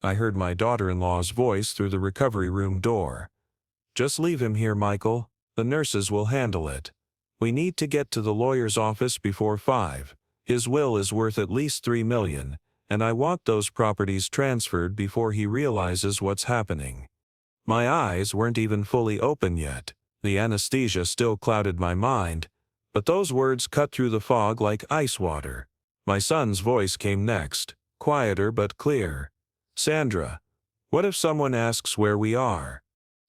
I heard my daughter-in-law's voice through the recovery room door. "Just leave him here, Michael. The nurses will handle it. We need to get to the lawyer's office before 5. His will is worth at least $3 million, and I want those properties transferred before he realizes what's happening." My eyes weren't even fully open yet. The anesthesia still clouded my mind, but those words cut through the fog like ice water. My son's voice came next, quieter but clear. "Sandra, what if someone asks where we are?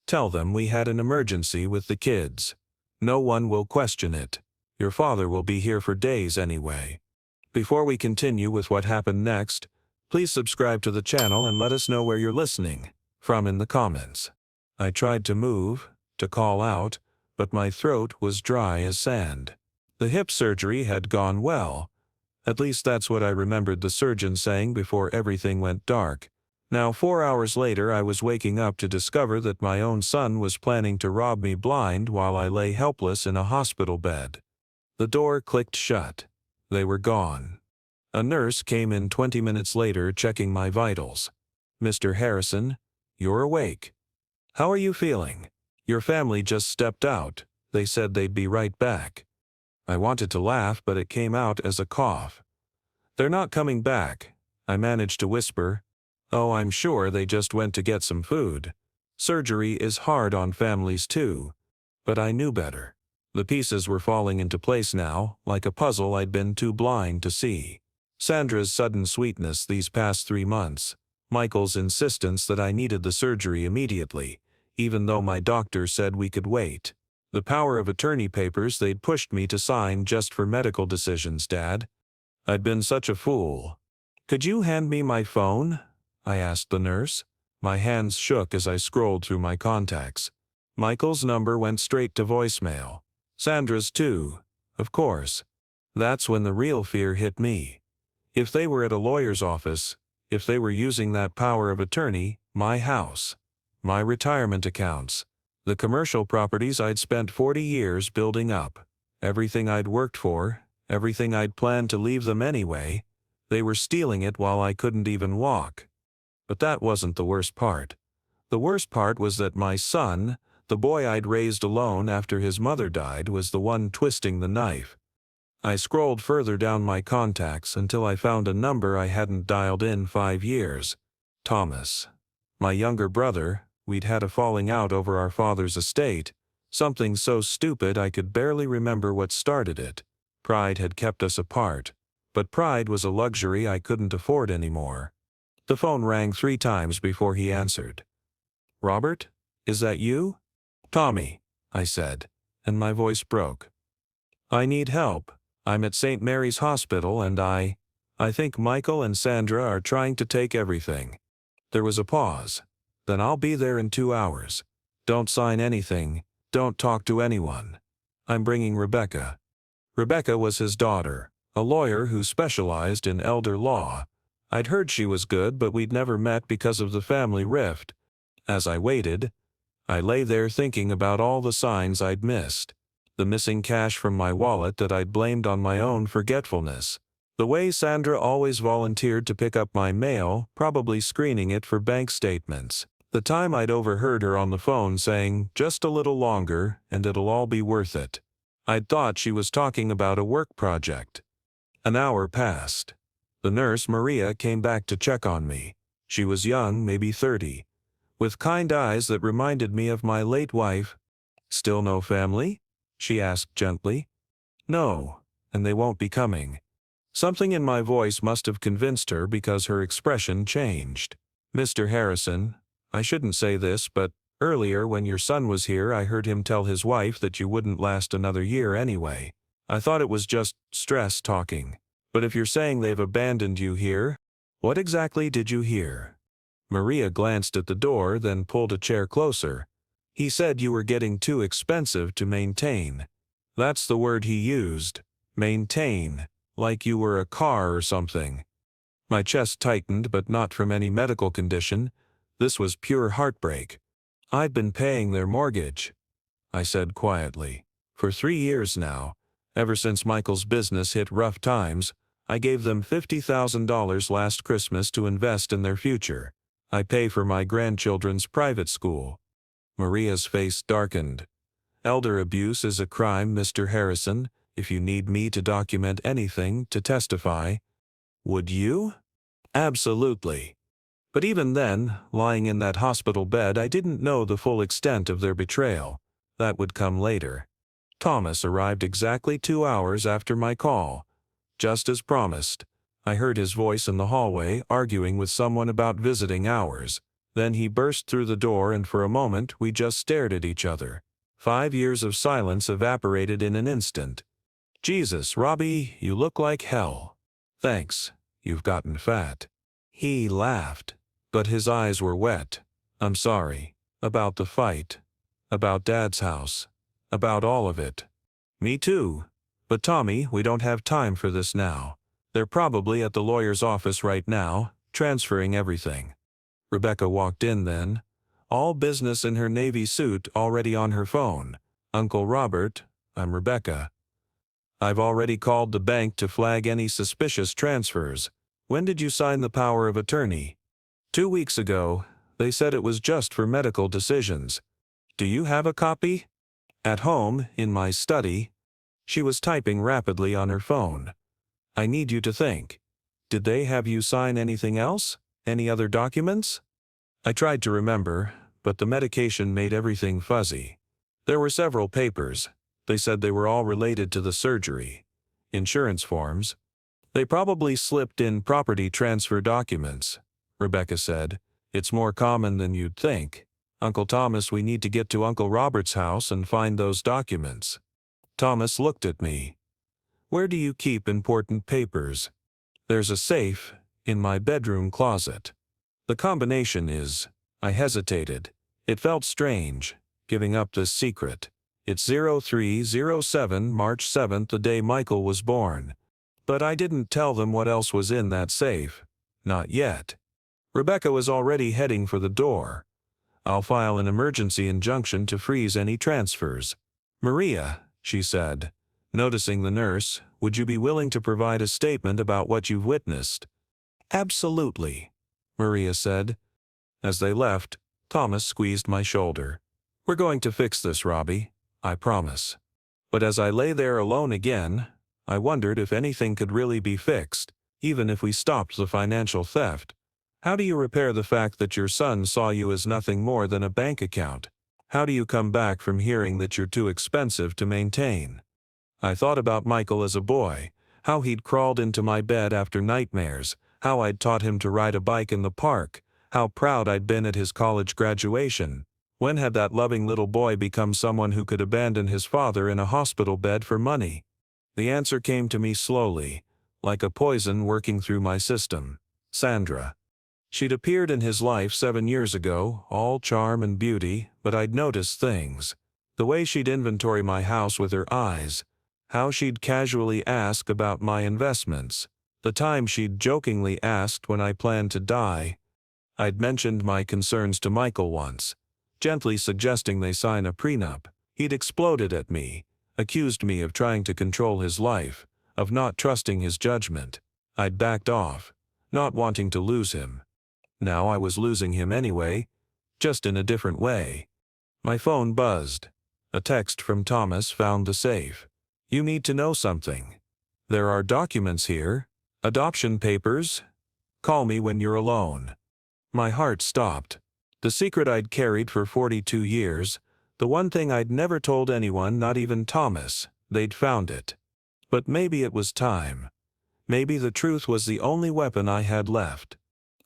Tell them we had an emergency with the kids. No one will question it. Your father will be here for days anyway." Before we continue with what happened next, please subscribe to the channel and let us know where you're listening from in the comments. I tried to move, to call out, but my throat was dry as sand. The hip surgery had gone well. At least that's what I remembered the surgeon saying before everything went dark. Now 4 hours later I was waking up to discover that my own son was planning to rob me blind while I lay helpless in a hospital bed. The door clicked shut. They were gone. A nurse came in 20 minutes later checking my vitals. "Mr. Harrison, you're awake. How are you feeling? Your family just stepped out. They said they'd be right back." I wanted to laugh, but it came out as a cough. "They're not coming back," I managed to whisper. "Oh, I'm sure they just went to get some food. Surgery is hard on families too." But I knew better. The pieces were falling into place now, like a puzzle I'd been too blind to see. Sandra's sudden sweetness these past 3 months. Michael's insistence that I needed the surgery immediately, even though my doctor said we could wait. The power of attorney papers they'd pushed me to sign just for medical decisions, Dad. I'd been such a fool. "Could you hand me my phone?" I asked the nurse. My hands shook as I scrolled through my contacts. Michael's number went straight to voicemail. Sandra's too, of course. That's when the real fear hit me. If they were at a lawyer's office, if they were using that power of attorney, my house, my retirement accounts, the commercial properties I'd spent 40 years building up, everything I'd worked for, everything I'd planned to leave them anyway, they were stealing it while I couldn't even walk. But that wasn't the worst part. The worst part was that my son, the boy I'd raised alone after his mother died, was the one twisting the knife. I scrolled further down my contacts until I found a number I hadn't dialed in 5 years. Thomas. My younger brother. We'd had a falling out over our father's estate, something so stupid I could barely remember what started it. Pride had kept us apart, but pride was a luxury I couldn't afford anymore. The phone rang 3 times before he answered. "Robert, is that you?" "Tommy," I said, and my voice broke. "I need help. I'm at St. Mary's Hospital and I think Michael and Sandra are trying to take everything." There was a pause. "Then I'll be there in 2 hours. Don't sign anything. Don't talk to anyone. I'm bringing Rebecca." Rebecca was his daughter, a lawyer who specialized in elder law. I'd heard she was good, but we'd never met because of the family rift. As I waited, I lay there thinking about all the signs I'd missed. The missing cash from my wallet that I'd blamed on my own forgetfulness. The way Sandra always volunteered to pick up my mail, probably screening it for bank statements. The time I'd overheard her on the phone saying, "Just a little longer, and it'll all be worth it." I'd thought she was talking about a work project. An hour passed. The nurse, Maria, came back to check on me. She was young, maybe 30. With kind eyes that reminded me of my late wife. "Still no family?" she asked gently. "No, and they won't be coming." Something in my voice must have convinced her because her expression changed. "Mr. Harrison, I shouldn't say this, but earlier when your son was here I heard him tell his wife that you wouldn't last another year anyway. I thought it was just stress talking. But if you're saying they've abandoned you here, what exactly did you hear?" Maria glanced at the door, then pulled a chair closer. "He said you were getting too expensive to maintain." That's the word he used. Maintain. Like you were a car or something. My chest tightened, but not from any medical condition. This was pure heartbreak. "I've been paying their mortgage," I said quietly. "For 3 years now. Ever since Michael's business hit rough times, I gave them $50,000 last Christmas to invest in their future. I pay for my grandchildren's private school. Maria's face darkened. Elder abuse is a crime, Mr. Harrison. If you need me to document anything, to testify. Would you? Absolutely. But even then, lying in that hospital bed, I didn't know the full extent of their betrayal. That would come later. Thomas arrived exactly 2 hours after my call. Just as promised. I heard his voice in the hallway, arguing with someone about visiting hours. Then he burst through the door, and for a moment we just stared at each other. 5 years of silence evaporated in an instant. Jesus, Robbie, you look like hell. Thanks. You've gotten fat. He laughed, but his eyes were wet. I'm sorry. About the fight. About Dad's house. About all of it. Me too. But Tommy, we don't have time for this now. They're probably at the lawyer's office right now, transferring everything. Rebecca walked in then, all business in her navy suit, already on her phone. Uncle Robert, I'm Rebecca. I've already called the bank to flag any suspicious transfers. When did you sign the power of attorney? 2 weeks ago. They said it was just for medical decisions. Do you have a copy? At home, in my study. She was typing rapidly on her phone. I need you to think. Did they have you sign anything else? Any other documents? I tried to remember, but the medication made everything fuzzy. There were several papers. They said they were all related to the surgery. Insurance forms. They probably slipped in property transfer documents, Rebecca said. It's more common than you'd think. Uncle Thomas, we need to get to Uncle Robert's house and find those documents. Thomas looked at me. Where do you keep important papers? There's a safe in my bedroom closet. The combination is, I hesitated. It felt strange, giving up this secret. It's 0307 March 7th, the day Michael was born. But I didn't tell them what else was in that safe. Not yet. Rebecca was already heading for the door. I'll file an emergency injunction to freeze any transfers. Maria, she said, noticing the nurse, would you be willing to provide a statement about what you've witnessed? Absolutely, Maria said. As they left, Thomas squeezed my shoulder. We're going to fix this, Robbie, I promise. But as I lay there alone again, I wondered if anything could really be fixed, even if we stopped the financial theft. How do you repair the fact that your son saw you as nothing more than a bank account? How do you come back from hearing that you're too expensive to maintain? I thought about Michael as a boy, how he'd crawled into my bed after nightmares, how I'd taught him to ride a bike in the park, how proud I'd been at his college graduation. When had that loving little boy become someone who could abandon his father in a hospital bed for money? The answer came to me slowly, like a poison working through my system. Sandra. She'd appeared in his life 7 years ago, all charm and beauty, but I'd noticed things. The way she'd inventory my house with her eyes, how she'd casually ask about my investments, the time she'd jokingly asked when I planned to die. I'd mentioned my concerns to Michael once, gently suggesting they sign a prenup. He'd exploded at me, accused me of trying to control his life, of not trusting his judgment. I'd backed off, not wanting to lose him. Now I was losing him anyway, just in a different way. My phone buzzed. A text from Thomas found the safe. You need to know something. There are documents here. Adoption papers. Call me when you're alone. My heart stopped. The secret I'd carried for 42 years, the one thing I'd never told anyone, not even Thomas, they'd found it. But maybe it was time. Maybe the truth was the only weapon I had left.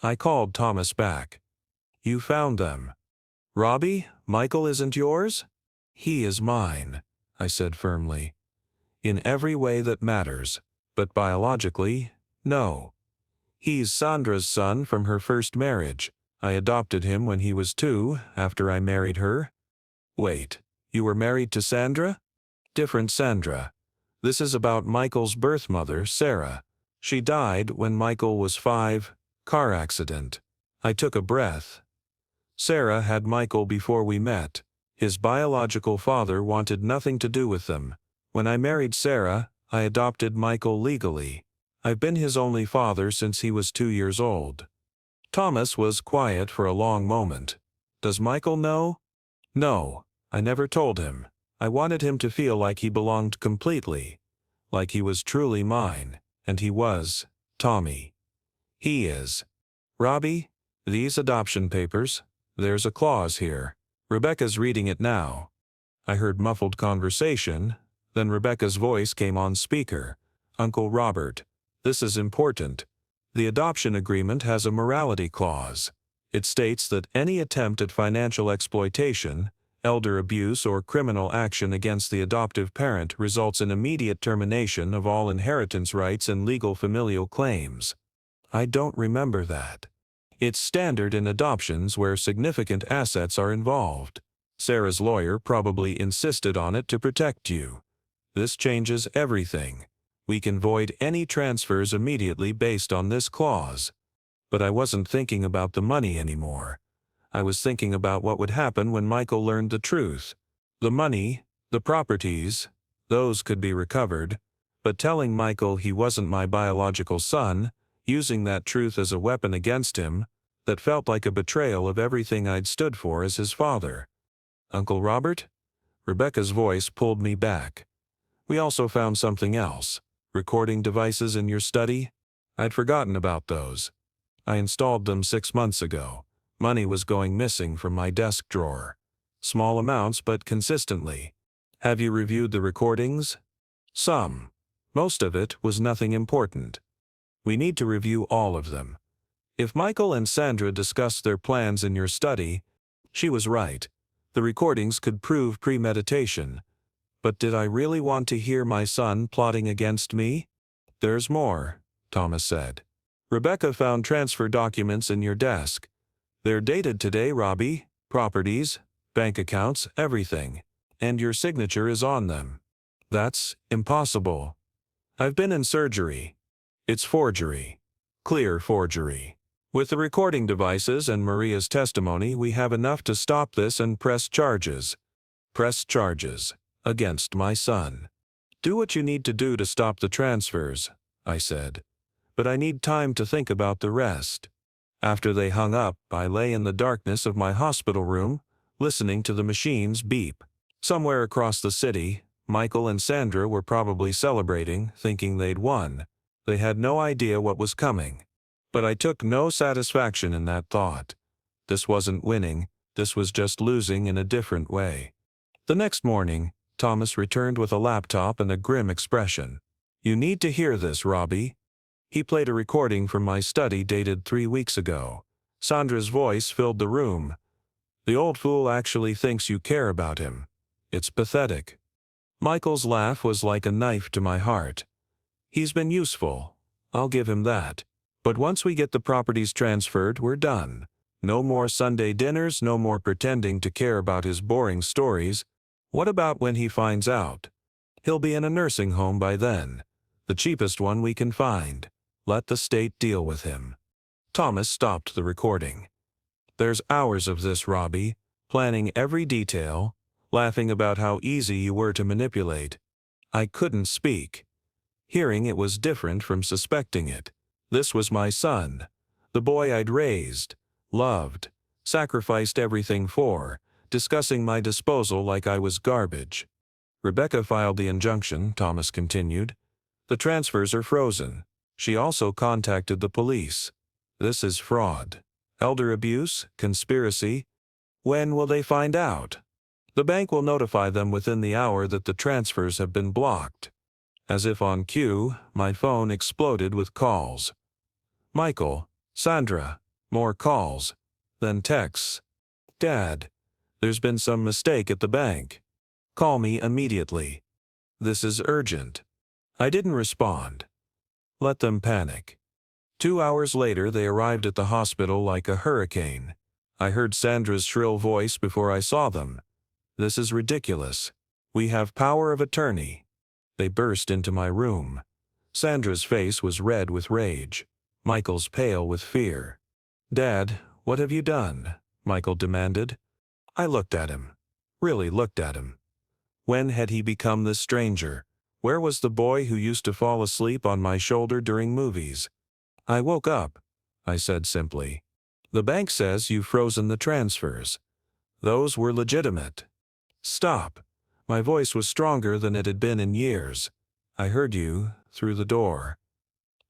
I called Thomas back. You found them. Robbie, Michael isn't yours? He is mine, I said firmly. In every way that matters, but biologically, no. He's Sandra's son from her first marriage. I adopted him when he was 2, after I married her. Wait, you were married to Sandra? Different Sandra. This is about Michael's birth mother, Sarah. She died when Michael was 5, car accident. I took a breath. Sarah had Michael before we met. His biological father wanted nothing to do with them. When I married Sarah, I adopted Michael legally. I've been his only father since he was 2 years old. Thomas was quiet for a long moment. Does Michael know? No, I never told him. I wanted him to feel like he belonged completely, like he was truly mine, and he was, Tommy. He is. Robbie, these adoption papers, there's a clause here. Rebecca's reading it now. I heard muffled conversation, then Rebecca's voice came on speaker. Uncle Robert, this is important. The adoption agreement has a morality clause. It states that any attempt at financial exploitation, elder abuse, or criminal action against the adoptive parent results in immediate termination of all inheritance rights and legal familial claims. I don't remember that. It's standard in adoptions where significant assets are involved. Sarah's lawyer probably insisted on it to protect you. This changes everything. We can void any transfers immediately based on this clause. But I wasn't thinking about the money anymore. I was thinking about what would happen when Michael learned the truth. The money, the properties, those could be recovered, but telling Michael he wasn't my biological son, using that truth as a weapon against him, that felt like a betrayal of everything I'd stood for as his father. Uncle Robert? Rebecca's voice pulled me back. We also found something else. Recording devices in your study? I'd forgotten about those. I installed them 6 months ago. Money was going missing from my desk drawer. Small amounts, but consistently. Have you reviewed the recordings? Some. Most of it was nothing important. We need to review all of them. If Michael and Sandra discussed their plans in your study, she was right. The recordings could prove premeditation. But did I really want to hear my son plotting against me? There's more, Thomas said. Rebecca found transfer documents in your desk. They're dated today, Robbie. Properties, bank accounts, everything. And your signature is on them. That's impossible. I've been in surgery. It's forgery. Clear forgery. With the recording devices and Maria's testimony, we have enough to stop this and press charges. Press charges. Against my son. Do what you need to do to stop the transfers, I said. But I need time to think about the rest. After they hung up, I lay in the darkness of my hospital room, listening to the machines beep. Somewhere across the city, Michael and Sandra were probably celebrating, thinking they'd won. They had no idea what was coming. But I took no satisfaction in that thought. This wasn't winning, this was just losing in a different way. The next morning, Thomas returned with a laptop and a grim expression. You need to hear this, Robbie. He played a recording from my study dated 3 weeks ago. Sandra's voice filled the room. The old fool actually thinks you care about him. It's pathetic. Michael's laugh was like a knife to my heart. He's been useful. I'll give him that. But once we get the properties transferred, we're done. No more Sunday dinners, no more pretending to care about his boring stories. What about when he finds out? He'll be in a nursing home by then. The cheapest one we can find. Let the state deal with him. Thomas stopped the recording. There's hours of this, Robbie, planning every detail, laughing about how easy you were to manipulate. I couldn't speak. Hearing it was different from suspecting it. This was my son, the boy I'd raised, loved, sacrificed everything for, discussing my disposal like I was garbage. Rebecca filed the injunction, Thomas continued. The transfers are frozen. She also contacted the police. This is fraud. Elder abuse, conspiracy. When will they find out? The bank will notify them within the hour that the transfers have been blocked. As if on cue, my phone exploded with calls. Michael, Sandra, more calls, then texts. Dad, there's been some mistake at the bank. Call me immediately. This is urgent. I didn't respond. Let them panic. 2 hours later, they arrived at the hospital like a hurricane. I heard Sandra's shrill voice before I saw them. This is ridiculous. We have power of attorney. They burst into my room. Sandra's face was red with rage. Michael's pale with fear. Dad, what have you done? Michael demanded. I looked at him. Really looked at him. When had he become this stranger? Where was the boy who used to fall asleep on my shoulder during movies? I woke up, I said simply. The bank says you've frozen the transfers. Those were legitimate. Stop. My voice was stronger than it had been in years. I heard you, through the door.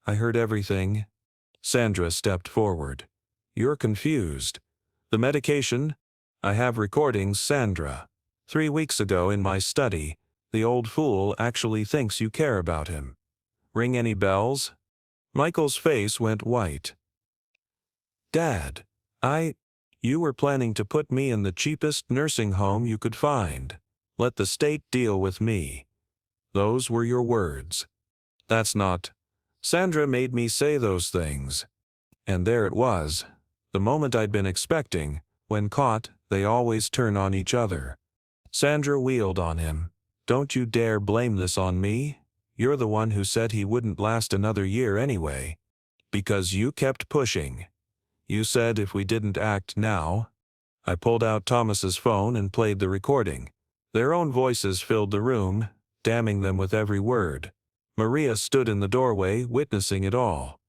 I heard everything. Sandra stepped forward. You're confused. The medication? I have recordings, Sandra. 3 weeks ago in my study, the old fool actually thinks you care about him. Ring any bells? Michael's face went white. Dad, you were planning to put me in the cheapest nursing home you could find. Let the state deal with me. Those were your words. That's not. Sandra made me say those things. And there it was, the moment I'd been expecting. When caught, they always turn on each other. Sandra wheeled on him. Don't you dare blame this on me. You're the one who said he wouldn't last another year anyway. Because you kept pushing. You said if we didn't act now. I pulled out Thomas's phone and played the recording. Their own voices filled the room, damning them with every word. Maria stood in the doorway, witnessing it all.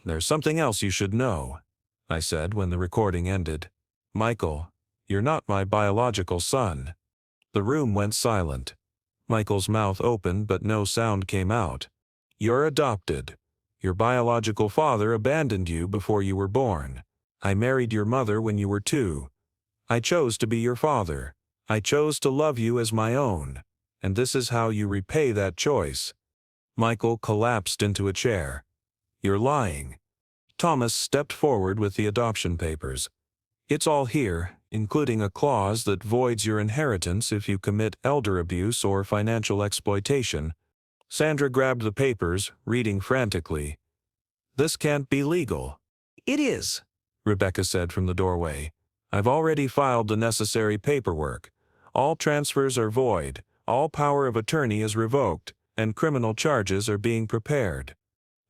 There's something else you should know, I said when the recording ended. Michael, you're not my biological son. The room went silent. Michael's mouth opened but no sound came out. You're adopted. Your biological father abandoned you before you were born. I married your mother when you were 2. I chose to be your father. I chose to love you as my own. And this is how you repay that choice. Michael collapsed into a chair. You're lying. Thomas stepped forward with the adoption papers. It's all here, including a clause that voids your inheritance if you commit elder abuse or financial exploitation. Sandra grabbed the papers, reading frantically. This can't be legal. It is, Rebecca said from the doorway. I've already filed the necessary paperwork. All transfers are void, all power of attorney is revoked, and criminal charges are being prepared.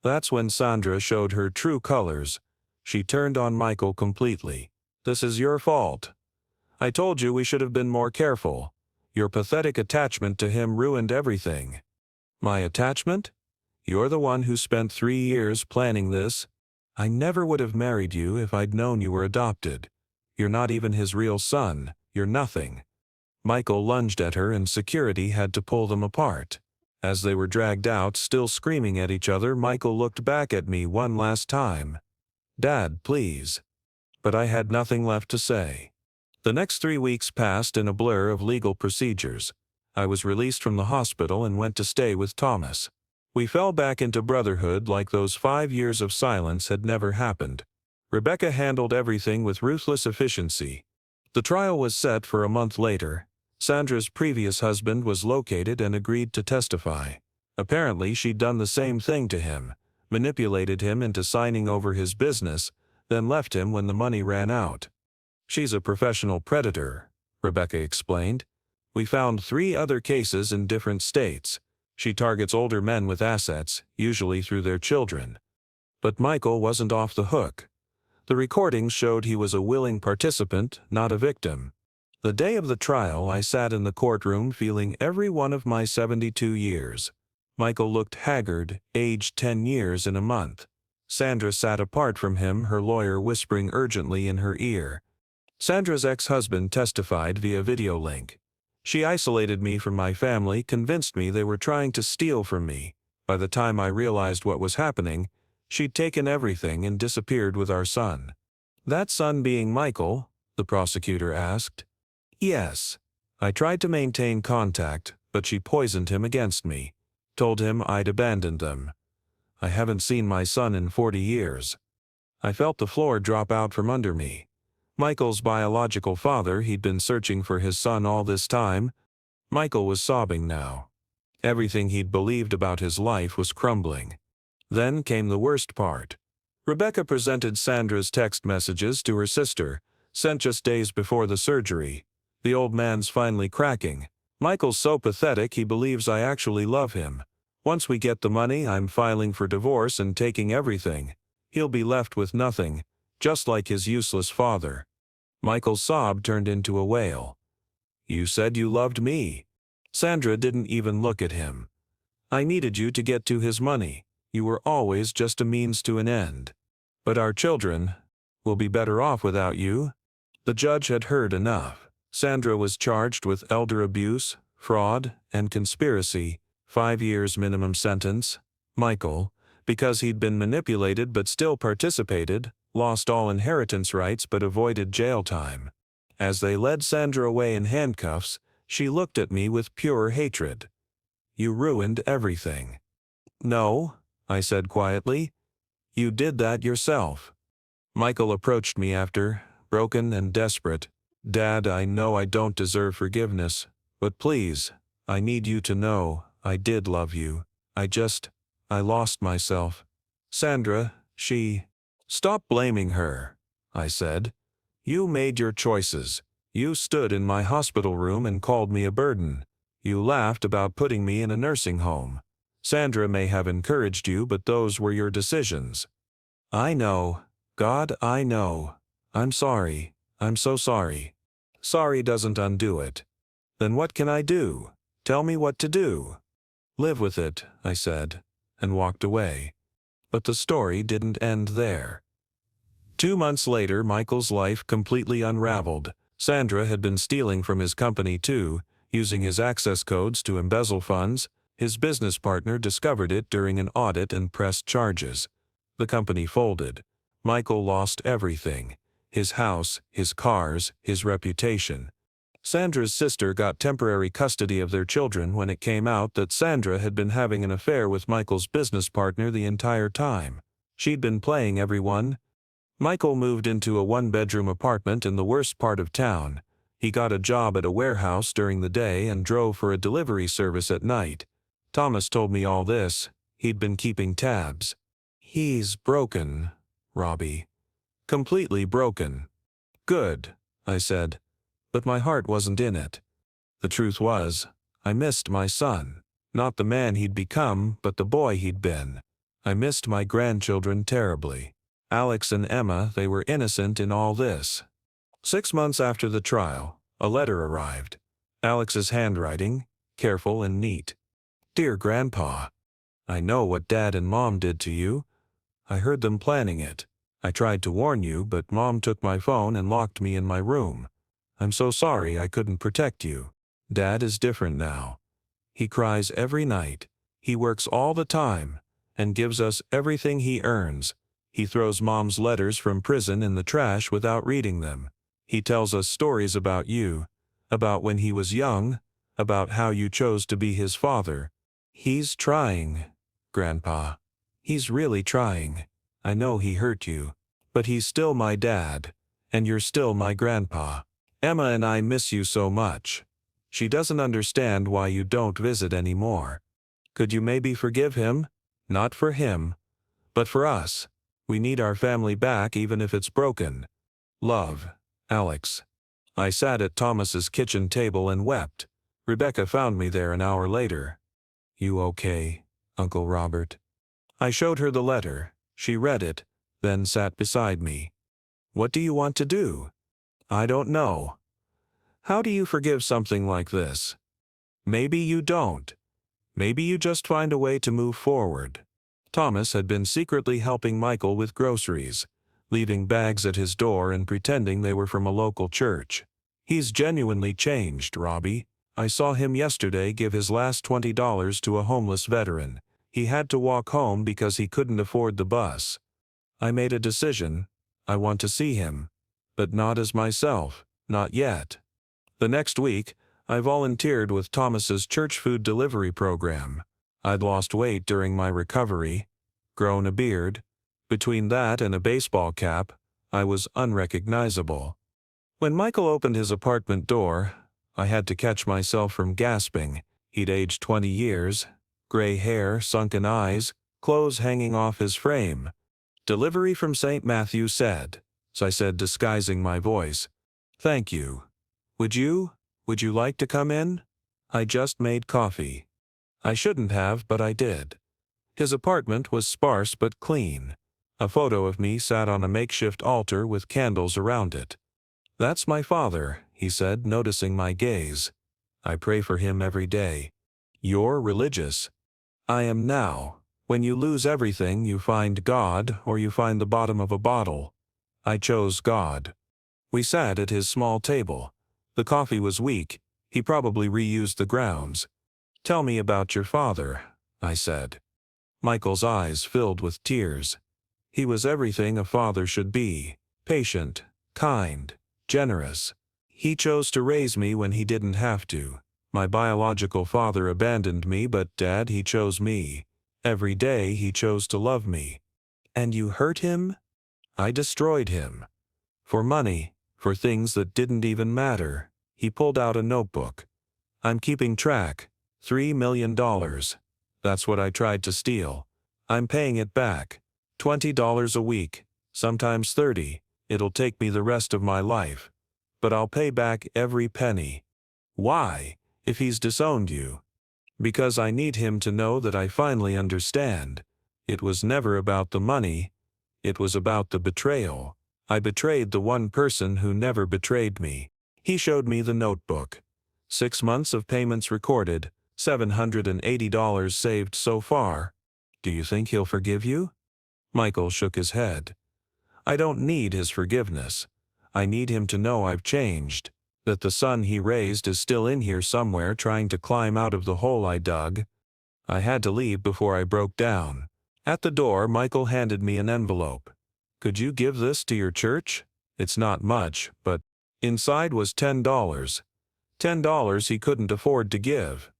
That's when Sandra showed her true colors. She turned on Michael completely. This is your fault. I told you we should have been more careful. Your pathetic attachment to him ruined everything. My attachment? You're the one who spent 3 years planning this. I never would have married you if I'd known you were adopted. You're not even his real son. You're nothing. Michael lunged at her and security had to pull them apart. As they were dragged out, still screaming at each other, Michael looked back at me one last time. Dad, please. But I had nothing left to say. The next 3 weeks passed in a blur of legal procedures. I was released from the hospital and went to stay with Thomas. We fell back into brotherhood like those 5 years of silence had never happened. Rebecca handled everything with ruthless efficiency. The trial was set for a month later. Sandra's previous husband was located and agreed to testify. Apparently she'd done the same thing to him, manipulated him into signing over his business, then left him when the money ran out. She's a professional predator, Rebecca explained. We found 3 other cases in different states. She targets older men with assets, usually through their children. But Michael wasn't off the hook. The recordings showed he was a willing participant, not a victim. The day of the trial, I sat in the courtroom feeling every one of my 72 years. Michael looked haggard, aged 10 years in a month. Sandra sat apart from him, her lawyer whispering urgently in her ear. Sandra's ex-husband testified via video link. She isolated me from my family, convinced me they were trying to steal from me. By the time I realized what was happening, she'd taken everything and disappeared with our son. That son being Michael? The prosecutor asked. Yes. I tried to maintain contact, but she poisoned him against me. Told him I'd abandoned them. I haven't seen my son in 40 years. I felt the floor drop out from under me. Michael's biological father, he'd been searching for his son all this time. Michael was sobbing now. Everything he'd believed about his life was crumbling. Then came the worst part. Rebecca presented Sandra's text messages to her sister, sent just days before the surgery. The old man's finally cracking. Michael's so pathetic he believes I actually love him. Once we get the money, I'm filing for divorce and taking everything. He'll be left with nothing, just like his useless father. Michael's sob turned into a wail. You said you loved me. Sandra didn't even look at him. I needed you to get to his money. You were always just a means to an end. But our children, We'll be better off without you." The judge had heard enough. Sandra was charged with elder abuse, fraud, and conspiracy, 5 years minimum sentence. Michael, because he'd been manipulated but still participated, lost all inheritance rights but avoided jail time. As they led Sandra away in handcuffs, she looked at me with pure hatred. "You ruined everything." "No," I said quietly. "You did that yourself." Michael approached me after, broken and desperate. "Dad, I know I don't deserve forgiveness, but please, I need you to know I did love you. I lost myself. Sandra, she—" "Stop blaming her," I said. "You made your choices. You stood in my hospital room and called me a burden. You laughed about putting me in a nursing home. Sandra may have encouraged you, but those were your decisions." "I know. God, I know. I'm sorry. I'm so sorry." "Sorry doesn't undo it." "Then what can I do? Tell me what to do." "Live with it," I said, and walked away. But the story didn't end there. 2 months later, Michael's life completely unraveled. Sandra had been stealing from his company too, using his access codes to embezzle funds. His business partner discovered it during an audit and pressed charges. The company folded. Michael lost everything: his house, his cars, his reputation. Sandra's sister got temporary custody of their children when it came out that Sandra had been having an affair with Michael's business partner the entire time. She'd been playing everyone. Michael moved into a 1-bedroom apartment in the worst part of town. He got a job at a warehouse during the day and drove for a delivery service at night. Thomas told me all this. He'd been keeping tabs. "He's broken, Robbie. Completely broken." "Good," I said, but my heart wasn't in it. The truth was, I missed my son. Not the man he'd become, but the boy he'd been. I missed my grandchildren terribly. Alex and Emma, they were innocent in all this. 6 months after the trial, a letter arrived. Alex's handwriting, careful and neat. "Dear Grandpa, I know what Dad and Mom did to you. I heard them planning it. I tried to warn you, but Mom took my phone and locked me in my room. I'm so sorry I couldn't protect you. Dad is different now. He cries every night. He works all the time and gives us everything he earns. He throws Mom's letters from prison in the trash without reading them. He tells us stories about you, about when he was young, about how you chose to be his father. He's trying, Grandpa. He's really trying. I know he hurt you, but he's still my dad, and you're still my grandpa. Emma and I miss you so much. She doesn't understand why you don't visit anymore. Could you maybe forgive him? Not for him, but for us. We need our family back even if it's broken. Love, Alex." I sat at Thomas's kitchen table and wept. Rebecca found me there an hour later. "You okay, Uncle Robert?" I showed her the letter. She read it, then sat beside me. "What do you want to do?" "I don't know." "How do you forgive something like this?" "Maybe you don't. Maybe you just find a way to move forward." Thomas had been secretly helping Michael with groceries, leaving bags at his door and pretending they were from a local church. "He's genuinely changed, Robbie. I saw him yesterday give his last $20 to a homeless veteran. He had to walk home because he couldn't afford the bus. I made a decision. I want to see him, but not as myself, not yet." The next week, I volunteered with Thomas's church food delivery program. I'd lost weight during my recovery, grown a beard. Between that and a baseball cap, I was unrecognizable. When Michael opened his apartment door, I had to catch myself from gasping. He'd aged 20 years, gray hair, sunken eyes, clothes hanging off his frame. "Delivery from St. Matthew said," I said, disguising my voice. "Thank you. Would you like to come in? I just made coffee." I shouldn't have, but I did. His apartment was sparse but clean. A photo of me sat on a makeshift altar with candles around it. "That's my father," he said, noticing my gaze. "I pray for him every day." "You're religious." "I am now. When you lose everything, you find God, or you find the bottom of a bottle. I chose God. We sat at his small table. The coffee was weak. He probably reused the grounds. Tell me about your father, I said. Michael's eyes filled with tears. He was everything a father should be: patient, kind, generous. He chose to raise me when he didn't have to. My biological father abandoned me, but Dad, he chose me. Every day he chose to love me. And you hurt him? I destroyed him. For money, for things that didn't even matter. He pulled out a notebook. I'm keeping track. $3 million. That's what I tried to steal. I'm paying it back. $20 a week, sometimes 30. It'll take me the rest of my life. But I'll pay back every penny. Why, if he's disowned you? Because I need him to know that I finally understand. It was never about the money. It was about the betrayal. I betrayed the one person who never betrayed me. He showed me the notebook. 6 months of payments recorded, $780 saved so far. Do you think he'll forgive you? Michael shook his head. I don't need his forgiveness. I need him to know I've changed, that the son he raised is still in here somewhere trying to climb out of the hole I dug. I had to leave before I broke down. At the door, Michael handed me an envelope. Could you give this to your church? It's not much, but inside was $10. $10 he couldn't afford to give.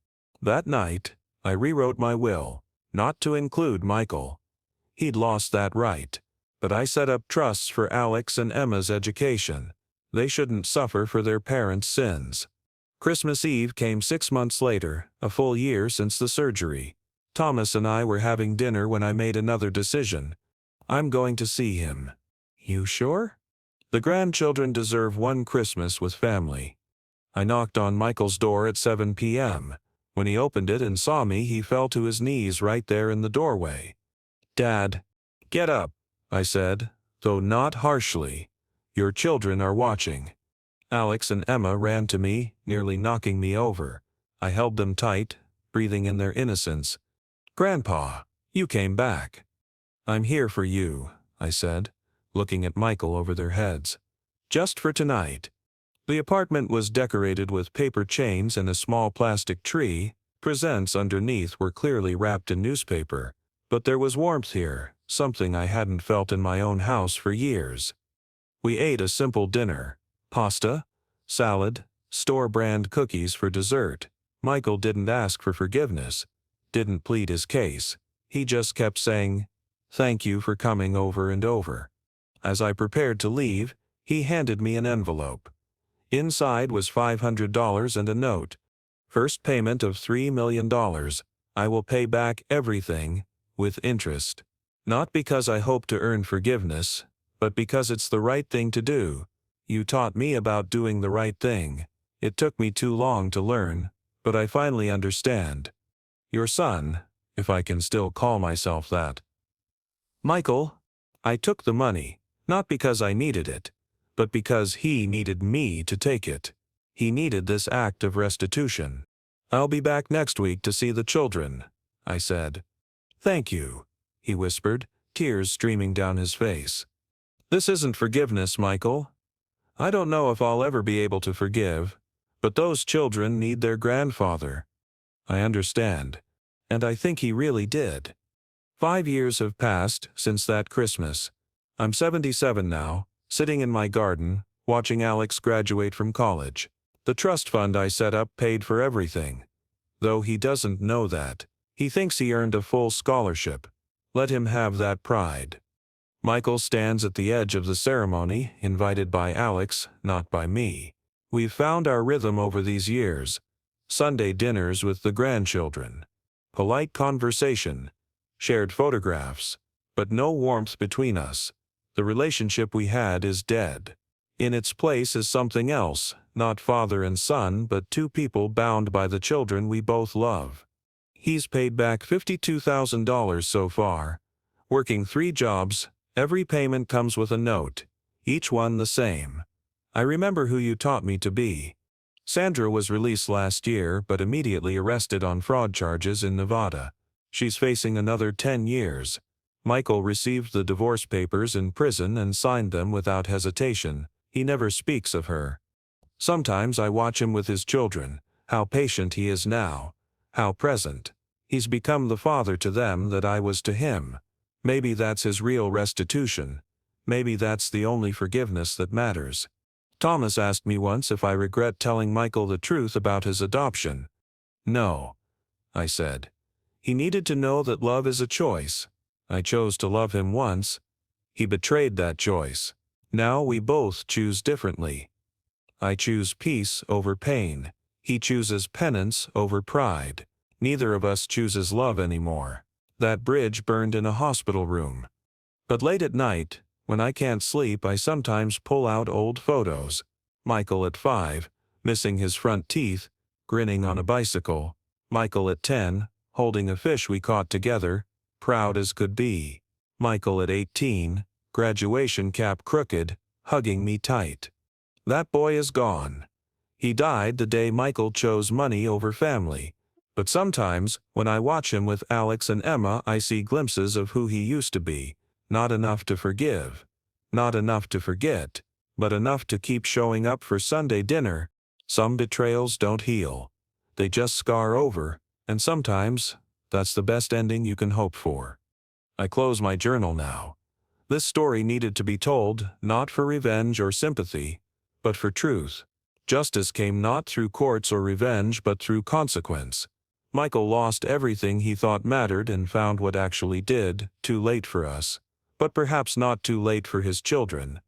That night, I rewrote my will, not to include Michael. He'd lost that right. But I set up trusts for Alex and Emma's education. They shouldn't suffer for their parents' sins. Christmas Eve came 6 months later, a full year since the surgery. Thomas and I were having dinner when I made another decision. I'm going to see him. You sure? The grandchildren deserve one Christmas with family. I knocked on Michael's door at 7 p.m. When he opened it and saw me, he fell to his knees right there in the doorway. Dad, get up, I said, though not harshly. Your children are watching. Alex and Emma ran to me, nearly knocking me over. I held them tight, breathing in their innocence. Grandpa, you came back. I'm here for you, I said, looking at Michael over their heads. Just for tonight. The apartment was decorated with paper chains and a small plastic tree. Presents underneath were clearly wrapped in newspaper. But there was warmth here, something I hadn't felt in my own house for years. We ate a simple dinner. Pasta, salad, store-brand cookies for dessert. Michael didn't ask for forgiveness, didn't plead his case. He just kept saying, "Thank you for coming over and over." As I prepared to leave, he handed me an envelope. Inside was $500 and a note. First payment of $3 million. I will pay back everything, with interest. Not because I hope to earn forgiveness, but because it's the right thing to do. You taught me about doing the right thing. It took me too long to learn, but I finally understand. Your son, if I can still call myself that. Michael, I took the money, not because I needed it, but because he needed me to take it. He needed this act of restitution. I'll be back next week to see the children, I said. Thank you, he whispered, tears streaming down his face. This isn't forgiveness, Michael. I don't know if I'll ever be able to forgive, but those children need their grandfather. I understand, and I think he really did. 5 years have passed since that Christmas. I'm 77 now, sitting in my garden, watching Alex graduate from college. The trust fund I set up paid for everything. Though he doesn't know that. He thinks he earned a full scholarship. Let him have that pride. Michael stands at the edge of the ceremony, invited by Alex, not by me. We've found our rhythm over these years. Sunday dinners with the grandchildren. Polite conversation. Shared photographs. But no warmth between us. The relationship we had is dead. In its place is something else, not father and son, but two people bound by the children we both love. He's paid back $52,000 so far. Working 3 jobs, every payment comes with a note, each one the same. I remember who you taught me to be. Sandra was released last year but immediately arrested on fraud charges in Nevada. She's facing another 10 years. Michael received the divorce papers in prison and signed them without hesitation. He never speaks of her. Sometimes I watch him with his children, how patient he is now, how present. He's become the father to them that I was to him. Maybe that's his real restitution. Maybe that's the only forgiveness that matters. Thomas asked me once if I regret telling Michael the truth about his adoption. No, I said. He needed to know that love is a choice. I chose to love him once. He betrayed that choice. Now we both choose differently. I choose peace over pain. He chooses penance over pride. Neither of us chooses love anymore. That bridge burned in a hospital room. But late at night, when I can't sleep, I sometimes pull out old photos. Michael at 5, missing his front teeth, grinning on a bicycle. Michael at 10, holding a fish we caught together, proud as could be. Michael at 18, graduation cap crooked, hugging me tight. That boy is gone. He died the day Michael chose money over family. But sometimes, when I watch him with Alex and Emma, I see glimpses of who he used to be. Not enough to forgive. Not enough to forget. But enough to keep showing up for Sunday dinner. Some betrayals don't heal. They just scar over, and sometimes, that's the best ending you can hope for. I close my journal now. This story needed to be told, not for revenge or sympathy, but for truth. Justice came not through courts or revenge, but through consequence. Michael lost everything he thought mattered and found what actually did, too late for us. But perhaps not too late for his children.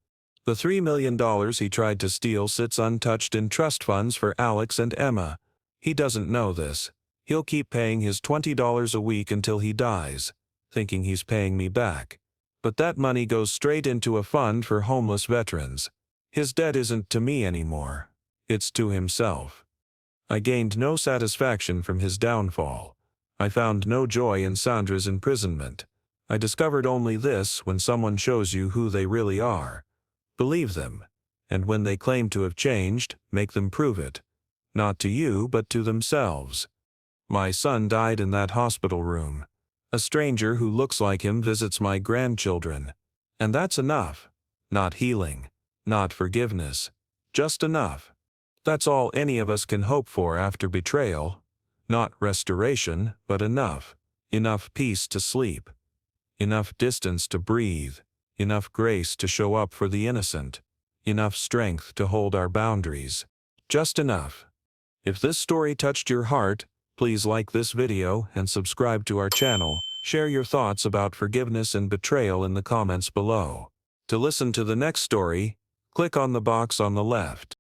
The $3 million he tried to steal sits untouched in trust funds for Alex and Emma. He doesn't know this. He'll keep paying his $20 a week until he dies, thinking he's paying me back. But that money goes straight into a fund for homeless veterans. His debt isn't to me anymore. It's to himself. I gained no satisfaction from his downfall. I found no joy in Sandra's imprisonment. I discovered only this: when someone shows you who they really are, believe them. And when they claim to have changed, make them prove it. Not to you, but to themselves. My son died in that hospital room. A stranger who looks like him visits my grandchildren. And that's enough. Not healing. Not forgiveness. Just enough. That's all any of us can hope for after betrayal. Not restoration, but enough. Enough peace to sleep. Enough distance to breathe. Enough grace to show up for the innocent. Enough strength to hold our boundaries. Just enough. If this story touched your heart, please like this video and subscribe to our channel. Share your thoughts about forgiveness and betrayal in the comments below. To listen to the next story, click on the box on the left.